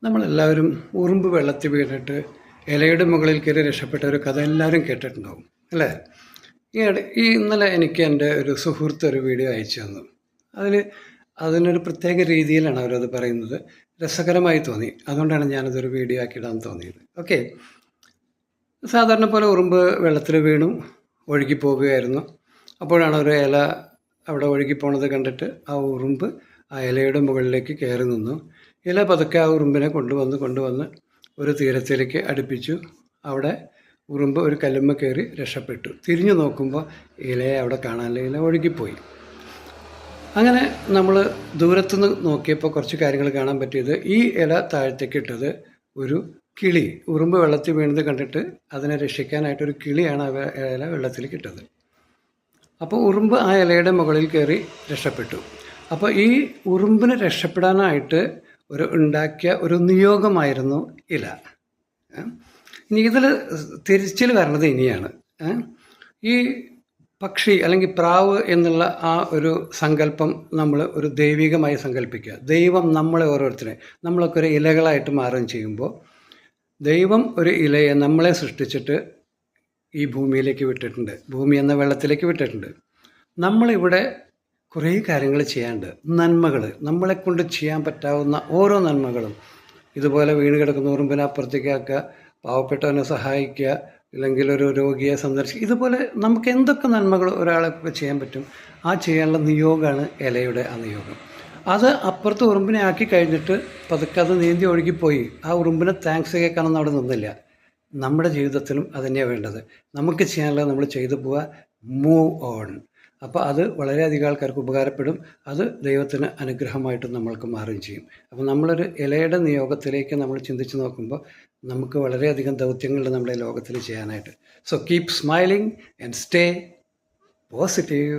നമ്മളെല്ലാവരും ഉറുമ്പ് വെള്ളത്തിൽ വീണിട്ട് ഇലയുടെ മുകളിൽ കയറി രക്ഷപ്പെട്ട ഒരു കഥ എല്ലാവരും കേട്ടിട്ടുണ്ടാവും അല്ലേ? ഇന്നലെ എനിക്ക് എൻ്റെ ഒരു സുഹൃത്ത് ഒരു വീഡിയോ അയച്ചു തന്നു. അതിനൊരു പ്രത്യേക രീതിയിലാണ് അവരത് പറയുന്നത്. രസകരമായി തോന്നി. അതുകൊണ്ടാണ് ഞാനതൊരു വീഡിയോ ആക്കി ഇടാൻ തോന്നിയത്. ഓക്കെ, സാധാരണ പോലെ ഉറുമ്പ് വെള്ളത്തിൽ വീണു ഒഴുകി പോകുകയായിരുന്നു. അപ്പോഴാണ് ഒരു ഇല അവിടെ ഒഴുകിപ്പോണത് കണ്ടിട്ട് ആ ഉറുമ്പ് ആ ഇലയുടെ മുകളിലേക്ക് കയറി നിന്നു. ഇല പതുക്കെ ആ ഉറുമ്പിനെ കൊണ്ടുവന്ന് ഒരു തീരത്തിലേക്ക് അടുപ്പിച്ചു. അവിടെ ഉറുമ്പ് ഒരു കല്ലുമ്മ കയറി രക്ഷപ്പെട്ടു. തിരിഞ്ഞു നോക്കുമ്പോൾ ഇലയെ അവിടെ കാണാനില്ല, ഇല ഒഴുകിപ്പോയി. അങ്ങനെ നമ്മൾ ദൂരത്തുനിന്ന് നോക്കിയപ്പോൾ കുറച്ച് കാര്യങ്ങൾ കാണാൻ പറ്റിയത്, ഈ ഇല താഴത്തേക്ക് ഇട്ടത് ഒരു കിളി. ഉറുമ്പ് വെള്ളത്തിൽ വീണത് കണ്ടിട്ട് അതിനെ രക്ഷിക്കാനായിട്ടൊരു കിളിയാണ് ആ ഇല വെള്ളത്തിലേക്ക് ഇട്ടത്. അപ്പോൾ ഉറുമ്പ് ആ ഇലയുടെ മുകളിൽ കയറി രക്ഷപ്പെട്ടു. അപ്പോൾ ഈ ഉറുമ്പിനെ രക്ഷപ്പെടാനായിട്ട് ഉണ്ടാക്കിയ ഒരു നിയോഗമായിരുന്നു ഇല. ഇനി ഇതിൽ തിരിച്ചിൽ വരണത് ഇനിയാണ്. ഈ പക്ഷി അല്ലെങ്കിൽ പ്രാവ് എന്നുള്ള ആ ഒരു സങ്കല്പം നമ്മൾ ഒരു ദൈവികമായി സങ്കല്പിക്കുക. ദൈവം നമ്മളെ ഓരോരുത്തരെ, നമ്മളൊക്കെ ഒരു ഇലകളായിട്ട് മാറുകയും ചെയ്യുമ്പോൾ ദൈവം ഒരു ഇലയെ നമ്മളെ സൃഷ്ടിച്ചിട്ട് ഈ ഭൂമിയിലേക്ക് വിട്ടിട്ടുണ്ട്, ഭൂമി എന്ന വെള്ളത്തിലേക്ക് വിട്ടിട്ടുണ്ട്. നമ്മളിവിടെ കുറേ കാര്യങ്ങൾ ചെയ്യാണ്ട്, നന്മകൾ, നമ്മളെക്കൊണ്ട് ചെയ്യാൻ പറ്റാവുന്ന ഓരോ നന്മകളും, ഇതുപോലെ വീണ് കിടക്കുന്ന ഉറുമ്പിനെ അപ്പുറത്തേക്ക് ആക്കുക, പാവപ്പെട്ടവനെ സഹായിക്കുക, അല്ലെങ്കിൽ ഒരു രോഗിയെ സന്ദർശിക്കുക, ഇതുപോലെ നമുക്ക് എന്തൊക്കെ നന്മകൾ ഒരാളെ ചെയ്യാൻ പറ്റും, ആ ചെയ്യാനുള്ള നിയോഗമാണ് ഇലയുടെ ആ നിയോഗം. അത് അപ്പുറത്ത് ഉറുമ്പിനെ ആക്കി കഴിഞ്ഞിട്ട് പതുക്കെ അത് നീന്തി ഒഴുകിപ്പോയി. ആ ഉറുമ്പിനെ താങ്ക്സ് കേൾക്കാനൊന്നും അവിടെ നിന്നില്ല. നമ്മുടെ ജീവിതത്തിലും അതുതന്നെയാണ് വേണ്ടത്. നമുക്ക് ചെയ്യാനുള്ളത് നമ്മൾ ചെയ്തു പോവുക, മൂവ് ഓൺ. അപ്പോൾ അത് വളരെയധികം ആൾക്കാർക്ക് ഉപകാരപ്പെടും. അത് ദൈവത്തിന് അനുഗ്രഹമായിട്ടും നമ്മൾക്ക് മാറുകയും ചെയ്യും. അപ്പോൾ നമ്മളൊരു ഇലയുടെ നിയോഗത്തിലേക്ക് നമ്മൾ ചിന്തിച്ച് നോക്കുമ്പോൾ നമുക്ക് വളരെയധികം ദൗത്യങ്ങളുണ്ട് നമ്മുടെ ലോകത്തിൽ ചെയ്യാനായിട്ട്. So keep smiling and stay positive.